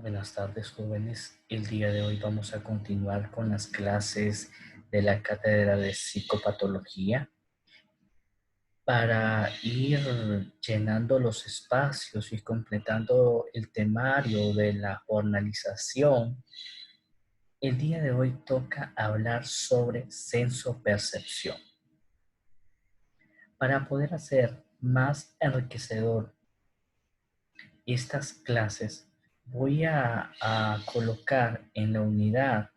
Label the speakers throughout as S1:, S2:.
S1: Buenas tardes, jóvenes. El día de hoy vamos a continuar con las clases de la cátedra de psicopatología para ir llenando los espacios y completando el temario de la jornalización. El día de hoy toca hablar sobre sensopercepción. Para poder hacer más enriquecedor estas clases, voy a colocar en la unidad,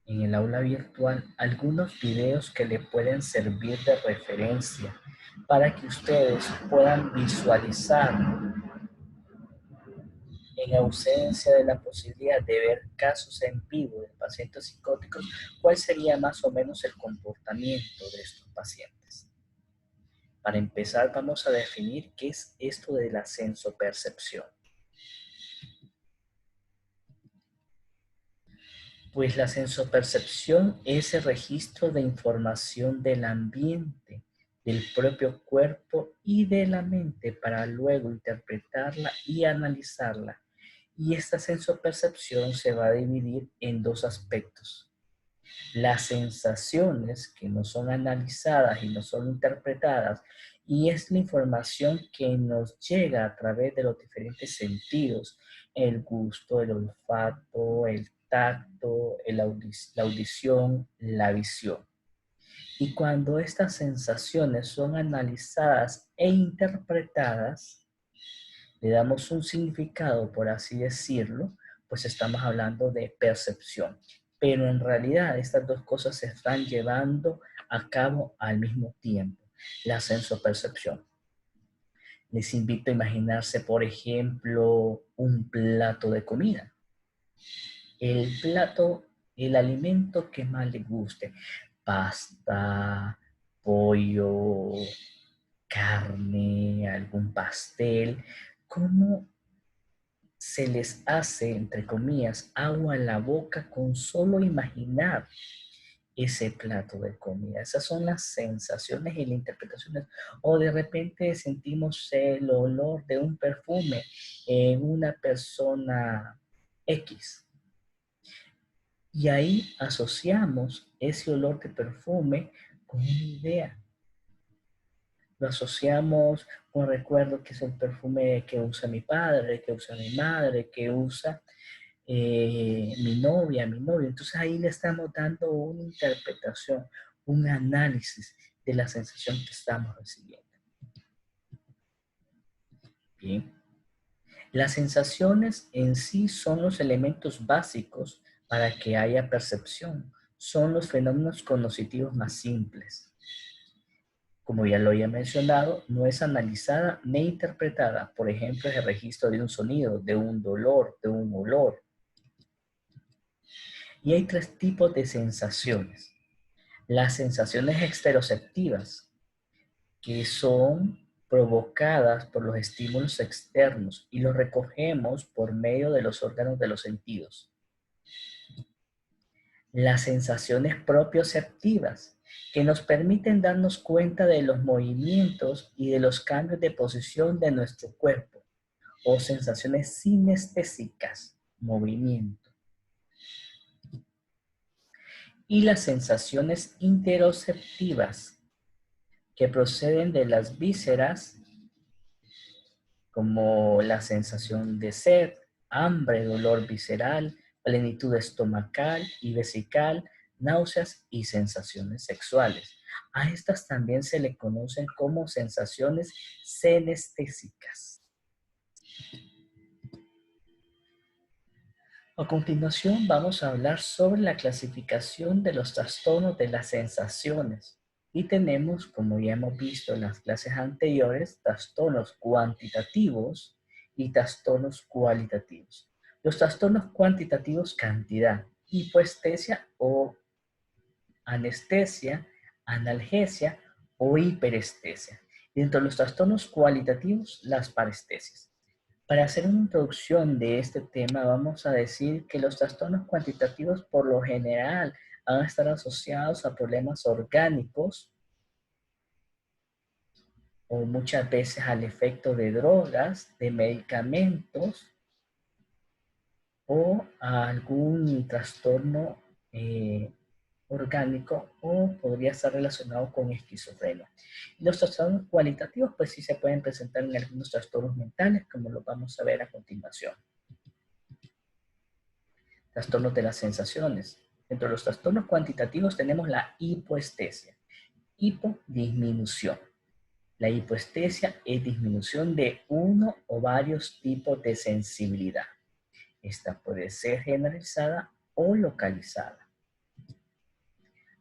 S1: en el aula virtual, algunos videos que le pueden servir de referencia para que ustedes puedan visualizar, en ausencia de la posibilidad de ver casos en vivo de pacientes psicóticos, cuál sería más o menos el comportamiento de estos pacientes. Para empezar, vamos a definir qué es esto de la sensopercepción. Pues la sensopercepción es el registro de información del ambiente, del propio cuerpo y de la mente para luego interpretarla y analizarla. Y esta sensopercepción se va a dividir en dos aspectos: las sensaciones que no son analizadas y no son interpretadas, y es la información que nos llega a través de los diferentes sentidos: el gusto, el olfato, el tacto, la audición, la visión. Y cuando estas sensaciones son analizadas e interpretadas, le damos un significado, por así decirlo, pues estamos hablando de percepción. Pero en realidad estas dos cosas se están llevando a cabo al mismo tiempo: la sensopercepción. Les invito a imaginarse, por ejemplo, un plato de comida. El plato, el alimento que más le guste: pasta, pollo, carne, algún pastel. ¿Cómo se les hace, entre comillas, agua en la boca con solo imaginar ese plato de comida? Esas son las sensaciones y las interpretaciones. O de repente sentimos el olor de un perfume en una persona X. Y ahí asociamos ese olor de perfume con una idea. Lo asociamos con recuerdo que es el perfume que usa mi padre, que usa mi madre, que usa mi novia, mi novio. Entonces ahí le estamos dando una interpretación, un análisis de la sensación que estamos recibiendo. Bien. Las sensaciones en sí son los elementos básicos para que haya percepción. Son los fenómenos cognitivos más simples. Como ya lo había mencionado, no es analizada ni interpretada. Por ejemplo, es el registro de un sonido, de un dolor, de un olor. Y hay tres tipos de sensaciones: las sensaciones exteroceptivas, que son provocadas por los estímulos externos y los recogemos por medio de los órganos de los sentidos. Las sensaciones propioceptivas, que nos permiten darnos cuenta de los movimientos y de los cambios de posición de nuestro cuerpo. O sensaciones sinestésicas, movimiento. Y las sensaciones interoceptivas, que proceden de las vísceras, como la sensación de sed, hambre, dolor visceral, plenitud estomacal y vesical, náuseas y sensaciones sexuales. A estas también se le conocen como sensaciones senestésicas. A continuación vamos a hablar sobre la clasificación de los trastornos de las sensaciones. Y tenemos, como ya hemos visto en las clases anteriores, trastornos cuantitativos y trastornos cualitativos. Los trastornos cuantitativos: cantidad, hipoestesia o anestesia, analgesia o hiperestesia. Dentro de los trastornos cualitativos, las parestesias. Para hacer una introducción de este tema, vamos a decir que los trastornos cuantitativos por lo general van a estar asociados a problemas orgánicos o muchas veces al efecto de drogas, de medicamentos o a algún trastorno orgánico o podría estar relacionado con esquizofrenia. Los trastornos cualitativos pues sí se pueden presentar en algunos trastornos mentales, como lo vamos a ver a continuación. Trastornos de las sensaciones. Dentro de los trastornos cuantitativos tenemos la hipoestesia. Hipo, disminución. La hipoestesia es disminución de uno o varios tipos de sensibilidad. Esta puede ser generalizada o localizada.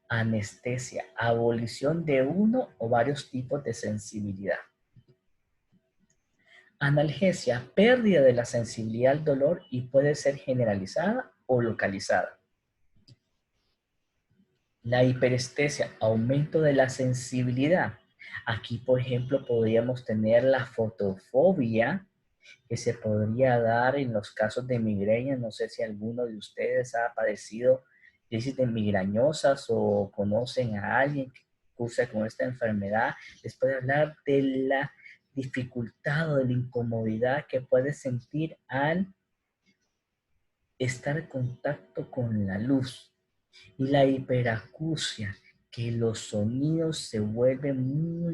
S1: Anestesia, abolición de uno o varios tipos de sensibilidad. Analgesia, pérdida de la sensibilidad al dolor y puede ser generalizada o localizada. La hiperestesia, aumento de la sensibilidad. Aquí, por ejemplo, podríamos tener la fotofobia, que se podría dar en los casos de migraña. No sé si alguno de ustedes ha padecido crisis de migrañosas o conocen a alguien que cursa con esta enfermedad. Les puede hablar de la dificultad o de la incomodidad que puede sentir al estar en contacto con la luz. Y la hiperacusia, que los sonidos se vuelven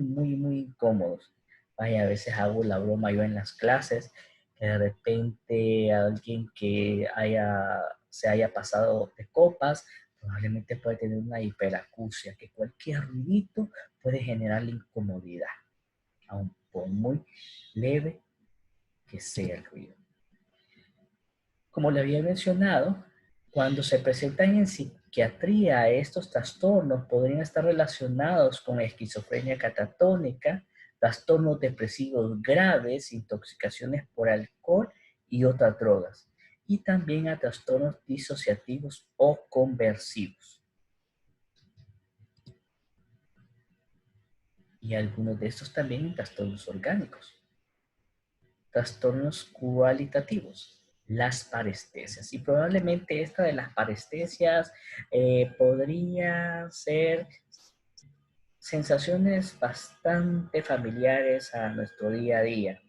S1: muy incómodos. Vaya, a veces hago la broma yo en las clases, que de repente alguien que se haya pasado de copas, probablemente puede tener una hiperacusia, que cualquier ruidito puede generar incomodidad, aun por muy leve que sea el ruido. Como le había mencionado, cuando se presentan en psiquiatría estos trastornos podrían estar relacionados con esquizofrenia catatónica, trastornos depresivos graves, intoxicaciones por alcohol y otras drogas, y también a trastornos disociativos o conversivos. Y algunos de estos también en trastornos orgánicos. Trastornos cualitativos, las parestesias. Y probablemente esta de las parestesias podría ser sensaciones bastante familiares a nuestro día a día.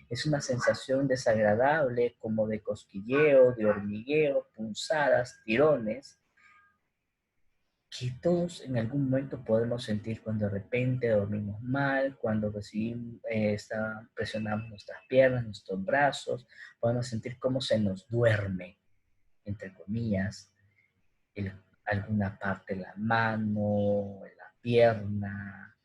S1: Es una sensación desagradable como de cosquilleo, de hormigueo, punzadas, tirones, que todos en algún momento podemos sentir cuando de repente dormimos mal, cuando presionamos nuestras piernas, nuestros brazos, podemos sentir cómo se nos duerme, entre comillas, el, alguna parte de la mano, la pierna,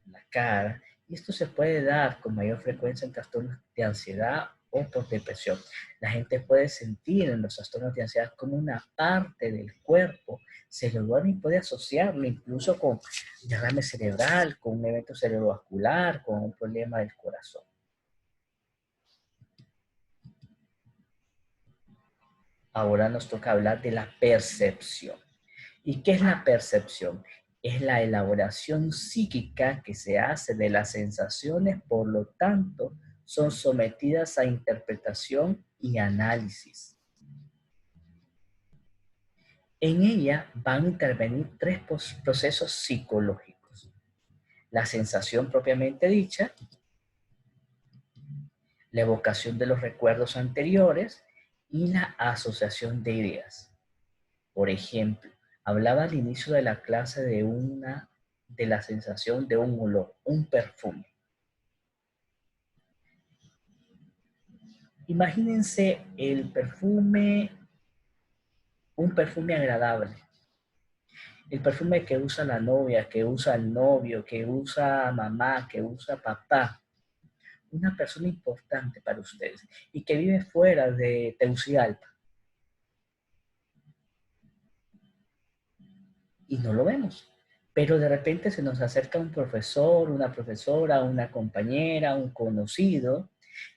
S1: la cara. Y esto se puede dar con mayor frecuencia en trastornos de ansiedad o por depresión. La gente puede sentir en los trastornos de ansiedad como una parte del cuerpo se lo duerme y puede asociarlo incluso con derrame cerebral, con un evento cerebrovascular, con un problema del corazón. Ahora nos toca hablar de la percepción. ¿Y qué es la percepción? Es la elaboración psíquica que se hace de las sensaciones, por lo tanto, son sometidas a interpretación y análisis. En ella van a intervenir tres procesos psicológicos. La sensación propiamente dicha, la evocación de los recuerdos anteriores y la asociación de ideas. Por ejemplo, hablaba al inicio de la clase de la sensación de un olor, un perfume. Imagínense un perfume agradable. El perfume que usa la novia, que usa el novio, que usa mamá, que usa papá. Una persona importante para ustedes y que vive fuera de Tegucigalpa. Y no lo vemos. Pero de repente se nos acerca un profesor, una profesora, una compañera, un conocido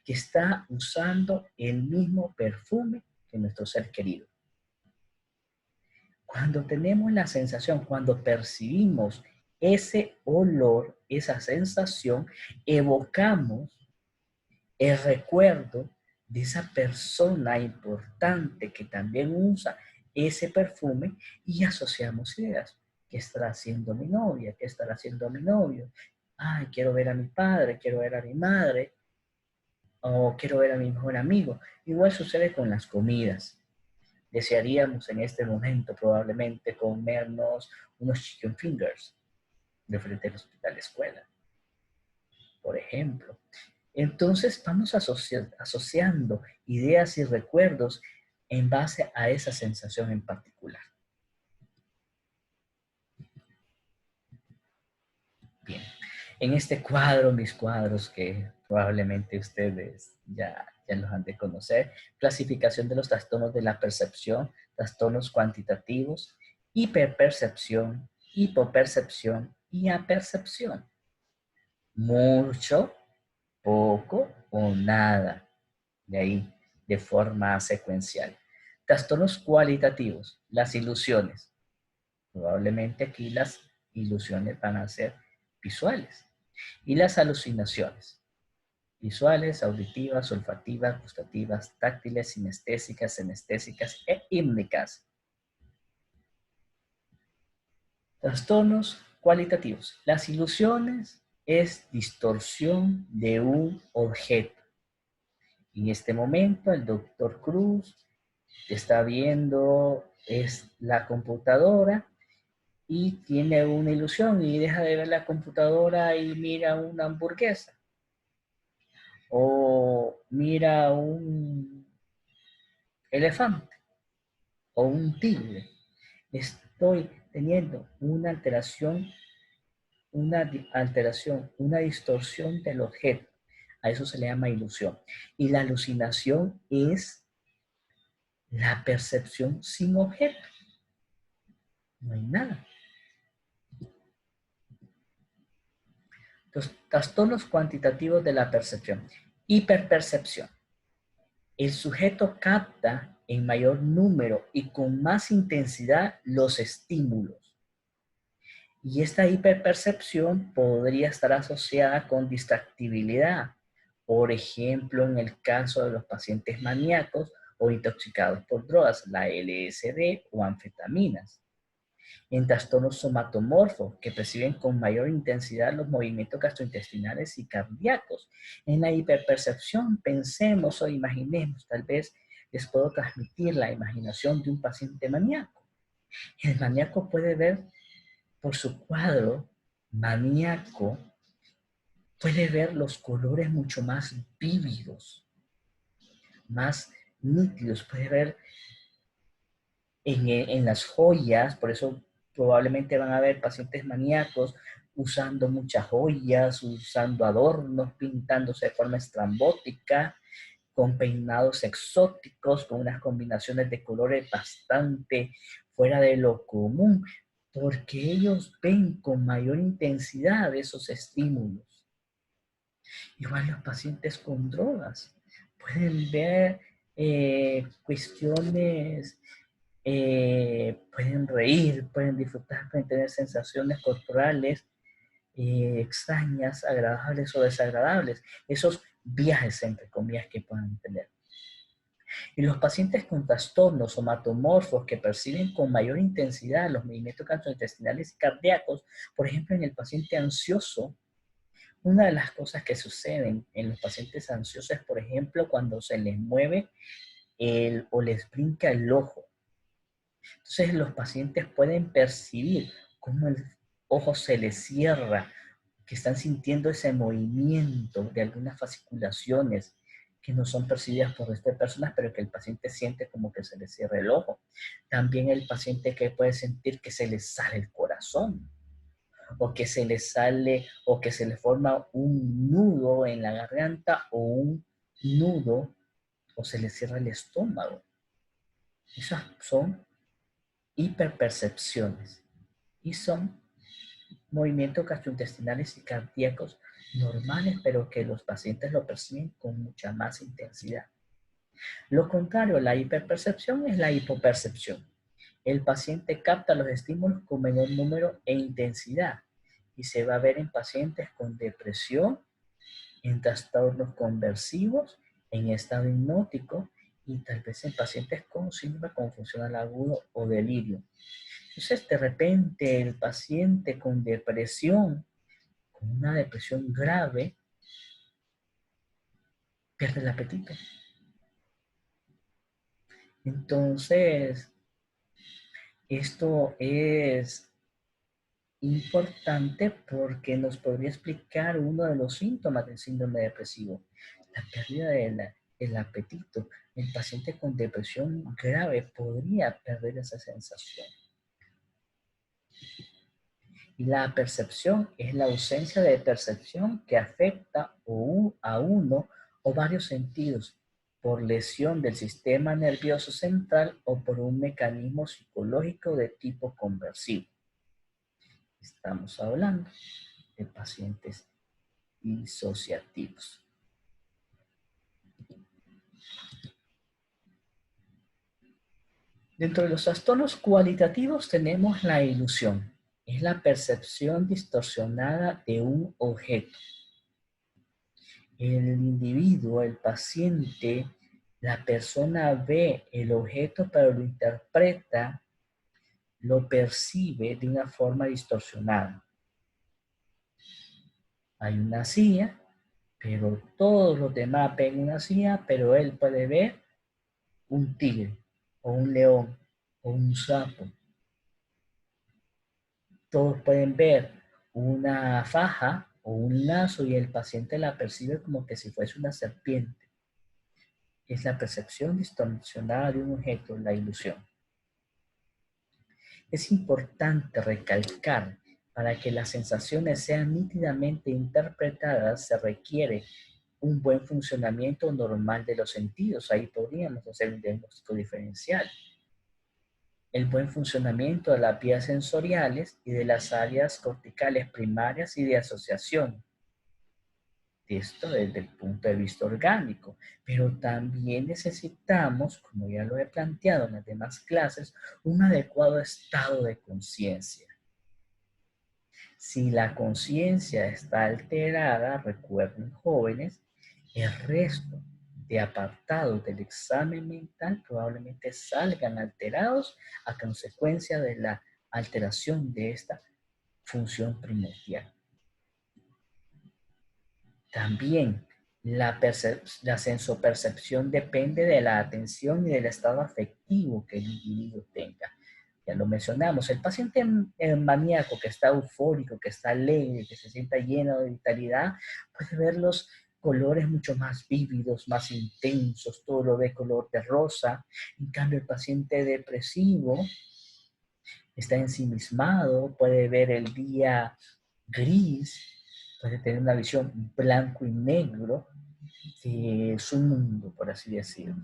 S1: que está usando el mismo perfume que nuestro ser querido. Cuando tenemos la sensación, cuando percibimos ese olor, esa sensación, evocamos el recuerdo de esa persona importante que también usa ese perfume y asociamos ideas. ¿Qué estará haciendo mi novia? ¿Qué estará haciendo mi novio? Ay, quiero ver a mi padre, quiero ver a mi madre, o quiero ver a mi mejor amigo. Igual sucede con las comidas. desearíamos en este momento probablemente comernos unos chicken fingers de frente al hospital de escuela, por ejemplo. Entonces vamos asociando ideas y recuerdos en base a esa sensación en particular. Bien, en este cuadro, mis cuadros que probablemente ustedes ya los han de conocer, clasificación de los trastornos de la percepción, trastornos cuantitativos, hiperpercepción, hipopercepción y apercepción. Mucho, poco o nada. De ahí, de forma secuencial. Trastornos cualitativos, las ilusiones. Probablemente aquí las ilusiones van a ser visuales. Y las alucinaciones, visuales, auditivas, olfativas, gustativas, táctiles, sinestésicas, senestésicas e hípnicas. Trastornos cualitativos. Las ilusiones es distorsión de un objeto. En este momento el doctor Cruz está viendo es la computadora y tiene una ilusión y deja de ver la computadora y mira una hamburguesa o mira un elefante o un tigre. Estoy teniendo una distorsión del objeto. A eso se le llama ilusión. Y la alucinación es la percepción sin objeto. No hay nada. Los trastornos cuantitativos de la percepción. Hiperpercepción. El sujeto capta en mayor número y con más intensidad los estímulos. Y esta hiperpercepción podría estar asociada con distractibilidad. Por ejemplo, en el caso de los pacientes maníacos o intoxicados por drogas, la LSD o anfetaminas. En trastornos somatomorfos, que perciben con mayor intensidad los movimientos gastrointestinales y cardíacos. En la hiperpercepción, pensemos o imaginemos, tal vez les puedo transmitir la imaginación de un paciente maníaco. El maníaco puede ver por su cuadro maníaco, puede ver los colores mucho más vívidos, más nítidos, puede ver en las joyas, por eso probablemente van a ver pacientes maníacos usando muchas joyas, usando adornos, pintándose de forma estrambótica, con peinados exóticos, con unas combinaciones de colores bastante fuera de lo común, porque ellos ven con mayor intensidad esos estímulos. Igual los pacientes con drogas pueden ver cuestiones, pueden reír, pueden disfrutar, pueden tener sensaciones corporales extrañas, agradables o desagradables. Esos viajes, entre comillas, que puedan tener. Y los pacientes con trastornos somatomorfos que perciben con mayor intensidad los movimientos gastrointestinales y cardíacos, por ejemplo, en el paciente ansioso, una de las cosas que suceden en los pacientes ansiosos es, por ejemplo, cuando se les mueve o les brinca el ojo. Entonces los pacientes pueden percibir cómo el ojo se les cierra, que están sintiendo ese movimiento de algunas fasciculaciones que no son percibidas por estas personas, pero que el paciente siente como que se le cierra el ojo. También el paciente que puede sentir que se le sale el corazón, o que se le sale, o que se le forma un nudo en la garganta, o un nudo, o se le cierra el estómago. Esas son hiperpercepciones y son movimientos gastrointestinales y cardíacos normales, pero que los pacientes lo perciben con mucha más intensidad. Lo contrario, la hiperpercepción es la hipopercepción. El paciente capta los estímulos con menor número e intensidad y se va a ver en pacientes con depresión, en trastornos conversivos, en estado hipnótico y tal vez en pacientes con síndrome con funcional agudo o delirio. Entonces, de repente, el paciente con depresión, con una depresión grave, pierde el apetito. Entonces, esto es importante porque nos podría explicar uno de los síntomas del síndrome depresivo, la pérdida del apetito. El paciente con depresión grave podría perder esa sensación. Y la percepción es la ausencia de percepción que afecta a uno o varios sentidos por lesión del sistema nervioso central o por un mecanismo psicológico de tipo conversivo. Estamos hablando de pacientes disociativos. Dentro de los trastornos cualitativos tenemos la ilusión. Es la percepción distorsionada de un objeto. El individuo, el paciente, la persona ve el objeto, pero lo interpreta, lo percibe de una forma distorsionada. Hay una silla, pero todos los demás ven una silla, pero él puede ver un tigre, o un león, o un sapo. Todos pueden ver una faja o un lazo y el paciente la percibe como que si fuese una serpiente. Es la percepción distorsionada de un objeto, la ilusión. Es importante recalcar, para que las sensaciones sean nítidamente interpretadas, se requiere un buen funcionamiento normal de los sentidos. Ahí podríamos hacer un diagnóstico diferencial. El buen funcionamiento de las vías sensoriales y de las áreas corticales primarias y de asociación. Esto desde el punto de vista orgánico, pero también necesitamos, como ya lo he planteado en las demás clases, un adecuado estado de conciencia. Si la conciencia está alterada, recuerden jóvenes, el resto de apartados del examen mental probablemente salgan alterados a consecuencia de la alteración de esta función primordial. También la sensopercepción depende de la atención y del estado afectivo que el individuo tenga. Ya lo mencionamos, el paciente maníaco que está eufórico, que está alegre, que se sienta lleno de vitalidad, puede ver los colores mucho más vívidos, más intensos, todo lo ve color de rosa. En cambio, el paciente depresivo está ensimismado, puede ver el día gris, puede tener una visión blanco y negro de su mundo, por así decirlo.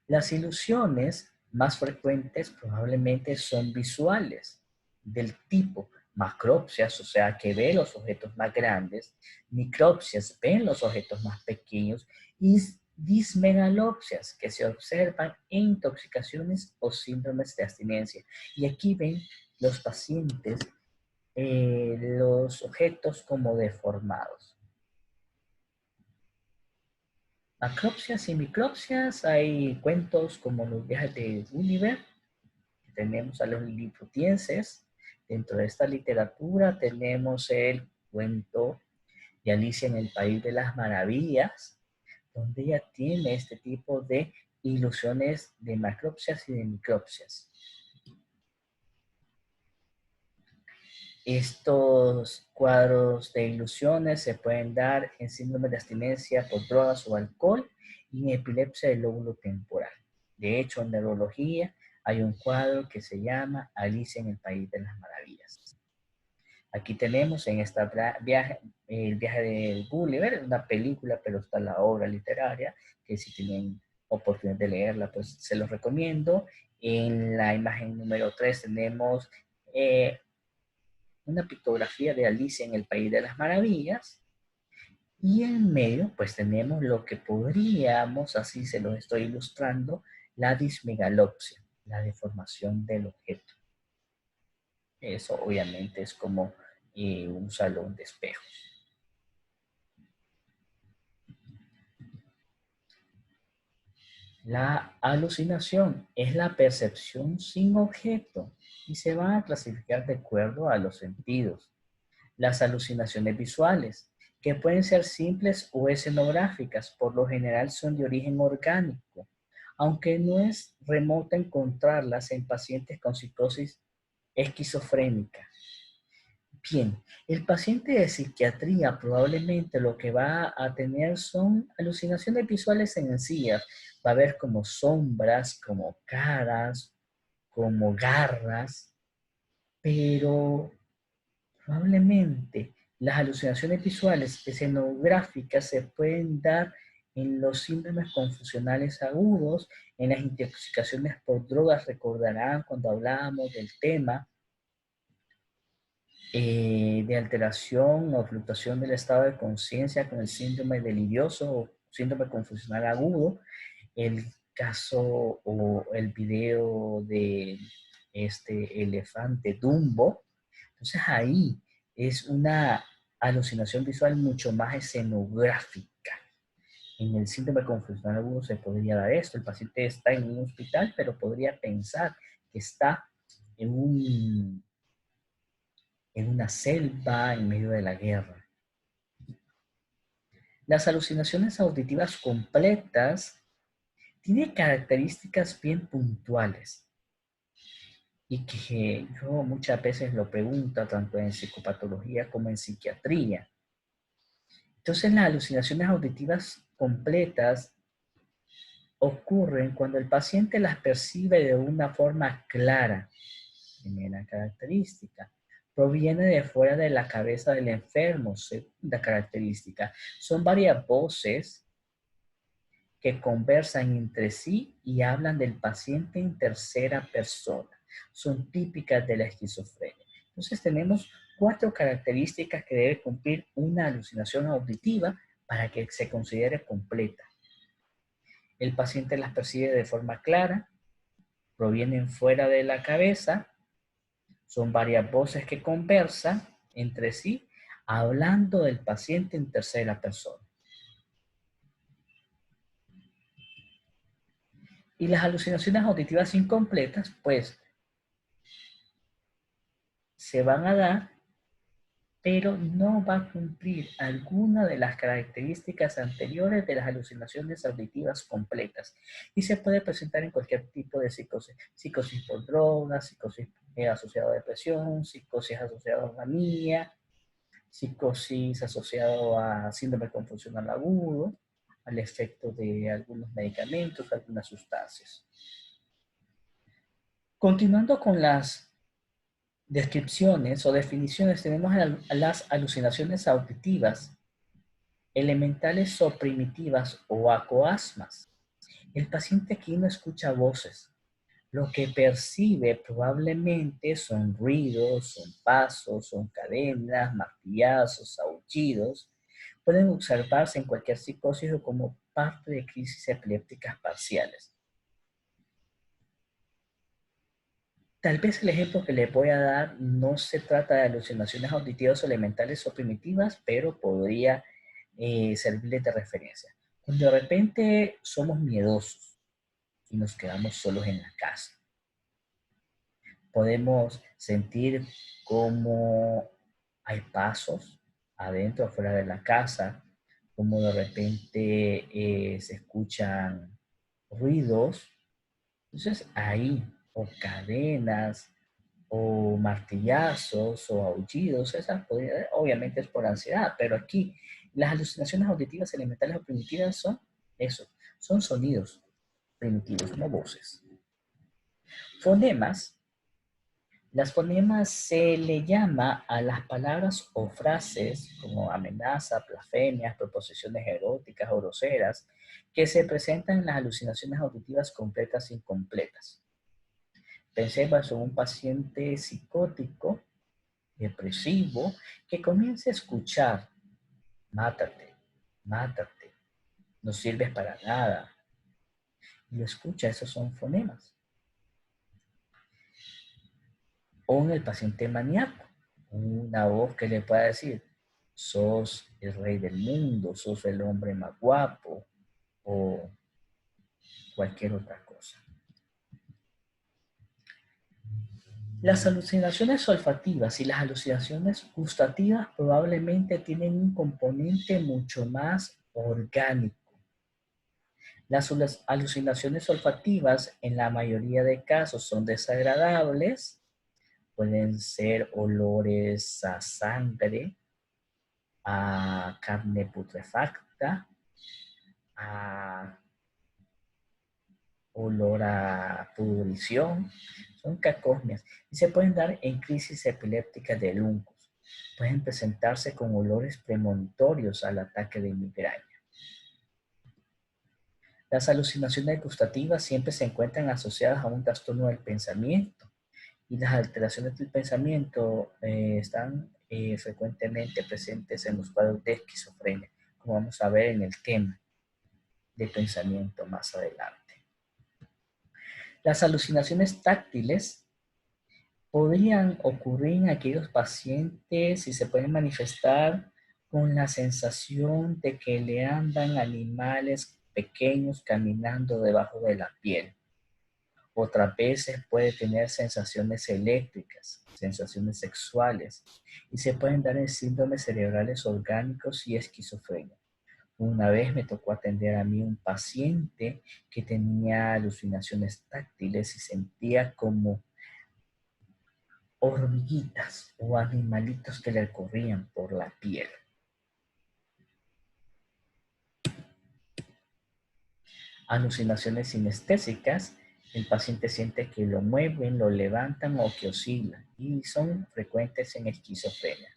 S1: Las ilusiones más frecuentes probablemente son visuales, del tipo macropsias, o sea, que ve los objetos más grandes, micropsias, ven los objetos más pequeños, y dismegalopsias, que se observan en intoxicaciones o síndromes de abstinencia. Y aquí ven los pacientes los objetos como deformados. Macropsias y micropsias, hay cuentos como los viajes de Gulliver, tenemos a los liliputienses. Dentro de esta literatura tenemos el cuento de Alicia en el País de las Maravillas, donde ella tiene este tipo de ilusiones de macropsias y de micropsias. Estos cuadros de ilusiones se pueden dar en síndrome de abstinencia por drogas o alcohol y en epilepsia del lóbulo temporal. De hecho, en neurología hay un cuadro que se llama Alicia en el País de las Maravillas. Aquí tenemos en esta viaje, el viaje de Gulliver, una película, pero está la obra literaria, que si tienen oportunidad de leerla, pues se los recomiendo. En la imagen número 3 tenemos una pictografía de Alicia en el País de las Maravillas. Y en medio, pues tenemos lo que podríamos, así se lo estoy ilustrando, la dismegalopsia, la deformación del objeto. Eso obviamente es como un salón de espejos. La alucinación es la percepción sin objeto y se va a clasificar de acuerdo a los sentidos. Las alucinaciones visuales, que pueden ser simples o escenográficas. Por lo general son de origen orgánico, aunque no es remota encontrarlas en pacientes con psicosis esquizofrénica. Bien, el paciente de psiquiatría probablemente lo que va a tener son alucinaciones visuales sencillas. Va a ver como sombras, como caras, como garras, pero probablemente las alucinaciones visuales escenográficas se pueden dar en los síndromes confusionales agudos, en las intoxicaciones por drogas. Recordarán cuando hablábamos del tema de alteración o fluctuación del estado de conciencia con el síndrome delirioso o síndrome confusional agudo, el caso o el video de este elefante Dumbo. Entonces ahí es una alucinación visual mucho más escenográfica. En el síndrome confusional agudo se podría dar esto. El paciente está en un hospital, pero podría pensar que está en en una selva en medio de la guerra. Las alucinaciones auditivas completas tienen características bien puntuales y que yo muchas veces lo pregunto tanto en psicopatología como en psiquiatría. Entonces las alucinaciones auditivas completas ocurren cuando el paciente las percibe de una forma clara. Primera característica. Proviene de fuera de la cabeza del enfermo. Segunda característica. Son varias voces que conversan entre sí y hablan del paciente en tercera persona. Son típicas de la esquizofrenia. Entonces tenemos 4 características que debe cumplir una alucinación auditiva para que se considere completa. El paciente las percibe de forma clara, provienen fuera de la cabeza, son varias voces que conversan entre sí, hablando del paciente en tercera persona. Y las alucinaciones auditivas incompletas, pues, se van a dar, pero no va a cumplir alguna de las características anteriores de las alucinaciones auditivas completas. Y se puede presentar en cualquier tipo de psicosis. Psicosis por drogas, psicosis asociada a depresión, psicosis asociada a manía, psicosis asociado a síndrome confusional agudo, al efecto de algunos medicamentos, algunas sustancias. Continuando con las descripciones o definiciones, tenemos las alucinaciones auditivas, elementales o primitivas o acoasmas. El paciente aquí no escucha voces. Lo que percibe probablemente son ruidos, son pasos, son cadenas, martillazos, aullidos. Pueden observarse en cualquier psicosis o como parte de crisis epilépticas parciales. Tal vez el ejemplo que les voy a dar no se trata de alucinaciones auditivas o elementales o primitivas, pero podría servirles de referencia. Cuando de repente somos miedosos y nos quedamos solos en la casa, podemos sentir cómo hay pasos adentro, afuera de la casa, como de repente se escuchan ruidos. Entonces ahí, o cadenas, o martillazos, o aullidos, obviamente es por ansiedad, pero aquí las alucinaciones auditivas elementales o primitivas son eso, son sonidos primitivos, no voces. Fonemas. Las fonemas se le llama a las palabras o frases como amenaza, blasfemias, proposiciones eróticas o groseras que se presentan en las alucinaciones auditivas completas e incompletas. Pensemos en un paciente psicótico, depresivo, que comience a escuchar, mátate, mátate, no sirves para nada. Y lo escucha, esos son fonemas. O en el paciente maníaco, una voz que le pueda decir, sos el rey del mundo, sos el hombre más guapo, o cualquier otra cosa. Las alucinaciones olfativas y las alucinaciones gustativas probablemente tienen un componente mucho más orgánico. Las alucinaciones olfativas en la mayoría de casos son desagradables, pueden ser olores a sangre, a carne putrefacta, a olor a pudrición, son cacosmias y se pueden dar en crisis epilépticas de hongos. Pueden presentarse con olores premonitorios al ataque de migraña. Las alucinaciones gustativas siempre se encuentran asociadas a un trastorno del pensamiento y las alteraciones del pensamiento están frecuentemente presentes en los cuadros de esquizofrenia, como vamos a ver en el tema de pensamiento más adelante. Las alucinaciones táctiles podrían ocurrir en aquellos pacientes y se pueden manifestar con la sensación de que le andan animales pequeños caminando debajo de la piel. Otras veces puede tener sensaciones eléctricas, sensaciones sexuales y se pueden dar en síndromes cerebrales orgánicos y esquizofrenia. Una vez me tocó atender a mí un paciente que tenía alucinaciones táctiles y sentía como hormiguitas o animalitos que le corrían por la piel. Alucinaciones sinestésicas, el paciente siente que lo mueven, lo levantan o que oscila y son frecuentes en esquizofrenia.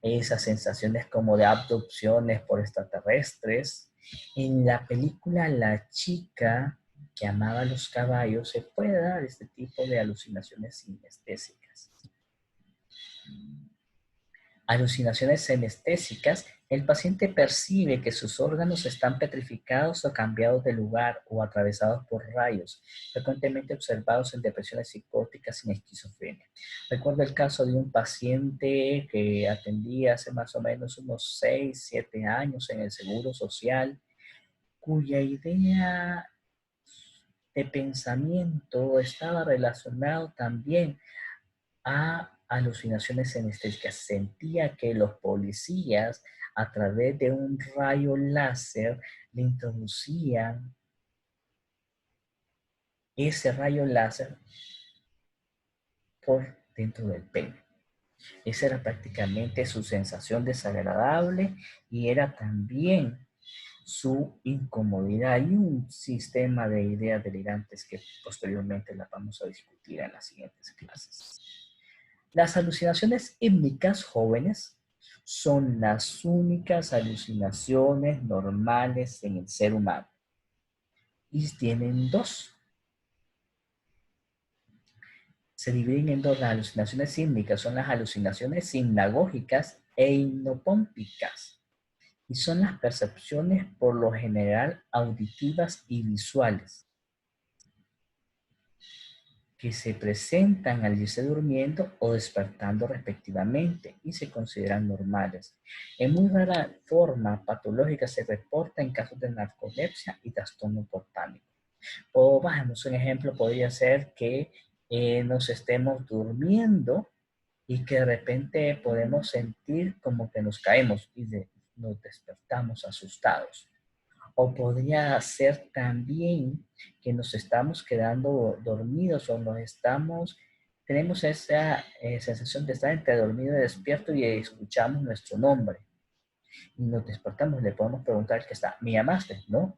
S1: Esas sensaciones como de abducciones por extraterrestres. En la película La chica que amaba los caballos se puede dar este tipo de alucinaciones sinestésicas. Alucinaciones senestésicas, el paciente percibe que sus órganos están petrificados o cambiados de lugar o atravesados por rayos, frecuentemente observados en depresiones psicóticas y en esquizofrenia. Recuerdo el caso de un paciente que atendí hace más o menos unos 6, 7 años en el Seguro Social, cuya idea de pensamiento estaba relacionado también a alucinaciones anestésicas. Sentía que los policías a través de un rayo láser le introducían ese rayo láser por dentro del pene. Esa era prácticamente su sensación desagradable y era también su incomodidad y un sistema de ideas delirantes que posteriormente las vamos a discutir en las siguientes clases. Las alucinaciones hípnicas jóvenes son las únicas alucinaciones normales en el ser humano y tienen dos. Se dividen en dos. Las alucinaciones hípnicas son las alucinaciones hipnagógicas e hipnopómpicas y son las percepciones por lo general auditivas y visuales que se presentan al irse durmiendo o despertando respectivamente y se consideran normales. En muy rara forma patológica se reporta en casos de narcolepsia y trastorno por pánico. O bajemos un ejemplo, podría ser que nos estemos durmiendo y que de repente podemos sentir como que nos caemos y nos despertamos asustados. O podría ser también que nos estamos quedando dormidos o tenemos esa sensación de estar entre dormido y despierto y escuchamos nuestro nombre. Y nos despertamos, le podemos preguntar que está, ¿me llamaste? No,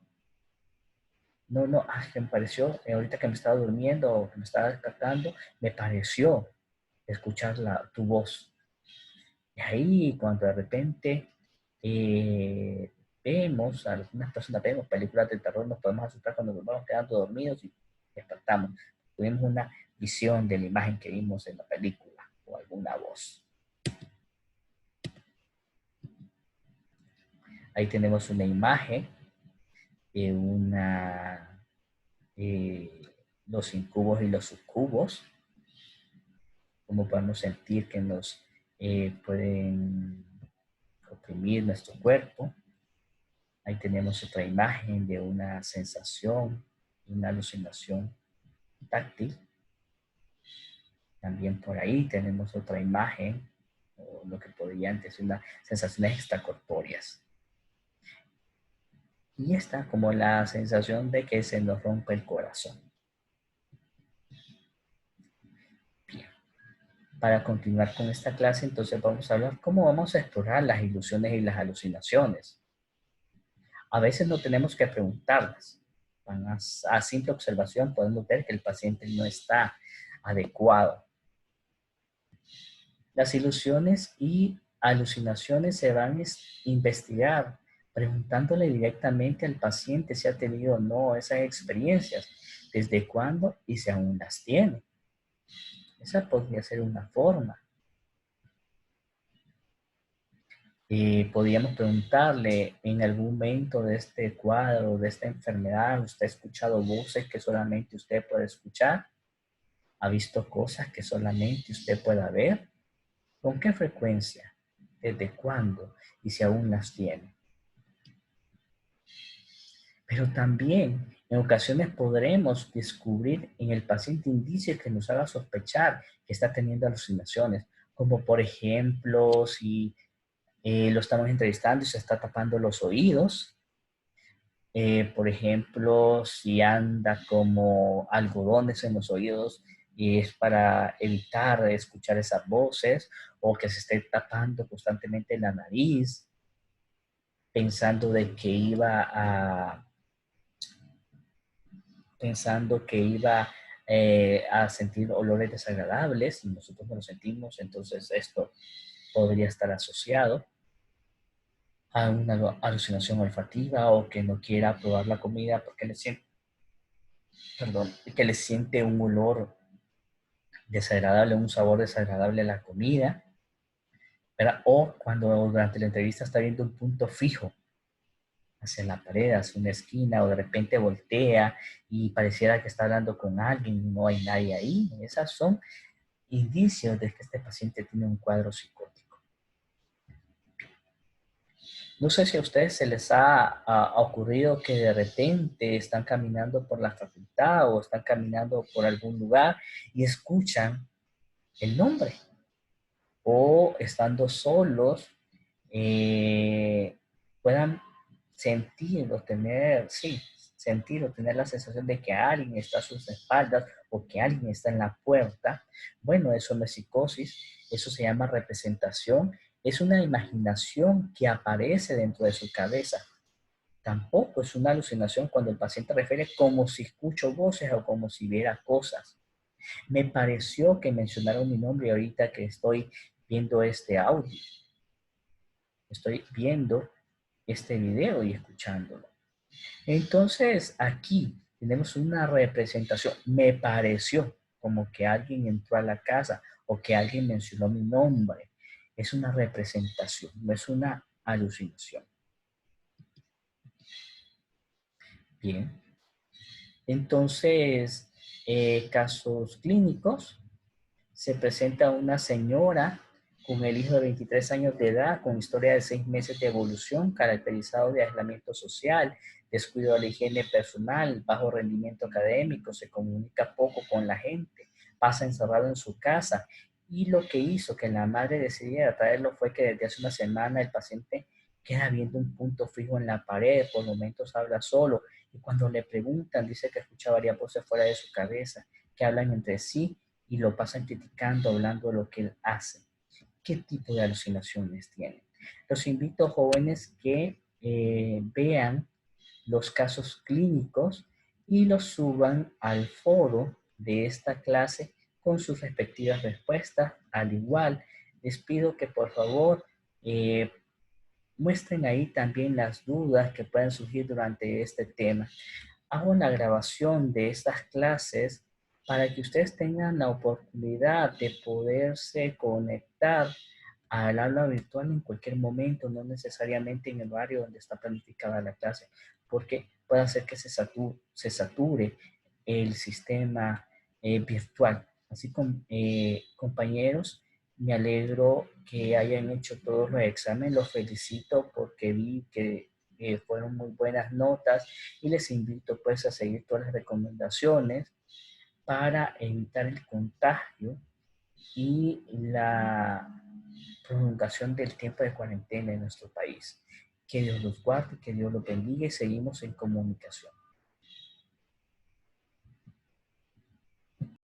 S1: no, no, que me pareció, ahorita que me estaba durmiendo o que me estaba despertando, me pareció escuchar tu voz. Y ahí cuando de repente algunas personas vemos películas de terror, nos podemos asustar cuando nos vamos quedando dormidos y despertamos. Tuvimos una visión de la imagen que vimos en la película o alguna voz. Ahí tenemos una imagen de los incubos y los sucubos, como podemos sentir que nos pueden oprimir nuestro cuerpo. Ahí tenemos otra imagen de una sensación, una alucinación táctil. También por ahí tenemos otra imagen, o lo que podrían decir unas sensaciones extracorpóreas. Y está como la sensación de que se nos rompe el corazón. Bien, para continuar con esta clase, entonces vamos a hablar cómo vamos a explorar las ilusiones y las alucinaciones. A veces no tenemos que preguntarlas. A simple observación podemos ver que el paciente no está adecuado. Las ilusiones y alucinaciones se van a investigar preguntándole directamente al paciente si ha tenido o no esas experiencias, desde cuándo y si aún las tiene. Esa podría ser una forma. Podríamos preguntarle en algún momento de este cuadro, de esta enfermedad, ¿usted ha escuchado voces que solamente usted puede escuchar? ¿Ha visto cosas que solamente usted pueda ver? ¿Con qué frecuencia? ¿Desde cuándo? Y si aún las tiene. Pero también en ocasiones podremos descubrir en el paciente indicios que nos haga sospechar que está teniendo alucinaciones, como por ejemplo si lo estamos entrevistando y se está tapando los oídos, por ejemplo si anda como algodones en los oídos y es para evitar escuchar esas voces, o que se esté tapando constantemente la nariz pensando de que iba a pensando que iba a sentir olores desagradables y nosotros no lo sentimos, entonces esto podría estar asociado a una alucinación olfativa, o que no quiera probar la comida porque le siente, perdón, que le siente un olor desagradable, un sabor desagradable a la comida, ¿verdad? O cuando durante la entrevista está viendo un punto fijo hacia la pared, hacia una esquina, o de repente voltea y pareciera que está hablando con alguien y no hay nadie ahí. Esas son indicios de que este paciente tiene un cuadro psicótico. No sé si a ustedes se les ha ocurrido que de repente están caminando por la facultad o están caminando por algún lugar y escuchan el nombre, o estando solos eh, puedan sentir o tener, sí, sentir o tener la sensación de que alguien está a sus espaldas o que alguien está en la puerta. Bueno, eso no es psicosis, eso se llama representación, es una imaginación que aparece dentro de su cabeza. Tampoco es una alucinación cuando el paciente refiere como si escucho voces o como si viera cosas. Me pareció que mencionaron mi nombre ahorita que estoy viendo este audio. Estoy viendo este video y escuchándolo. Entonces, aquí tenemos una representación. Me pareció como que alguien entró a la casa o que alguien mencionó mi nombre. Es una representación, no es una alucinación. Bien. Entonces, casos clínicos. Se presenta una señora con el hijo de 23 años de edad, con historia de 6 meses de evolución, caracterizado de aislamiento social, descuido de la higiene personal, bajo rendimiento académico, se comunica poco con la gente, pasa encerrado en su casa. Y lo que hizo que la madre decidiera traerlo fue que desde hace una semana el paciente queda viendo un punto fijo en la pared, por momentos habla solo, y cuando le preguntan dice que escucha varias voces fuera de su cabeza, que hablan entre sí y lo pasan criticando, hablando de lo que él hace. ¿Qué tipo de alucinaciones tiene? Los invito, jóvenes, que vean los casos clínicos y los suban al foro de esta clase con sus respectivas respuestas. Al igual, les pido que por favor eh, muestren ahí también las dudas que puedan surgir durante este tema. Hago una grabación de estas clases para que ustedes tengan la oportunidad de poderse conectar al aula virtual en cualquier momento, no necesariamente en el horario donde está planificada la clase, porque puede hacer que se sature el sistema virtual. Así como compañeros, me alegro que hayan hecho todos los exámenes, los felicito porque vi que fueron muy buenas notas, y les invito pues a seguir todas las recomendaciones para evitar el contagio y la prolongación del tiempo de cuarentena en nuestro país. Que Dios los guarde, que Dios los bendiga y seguimos en comunicación.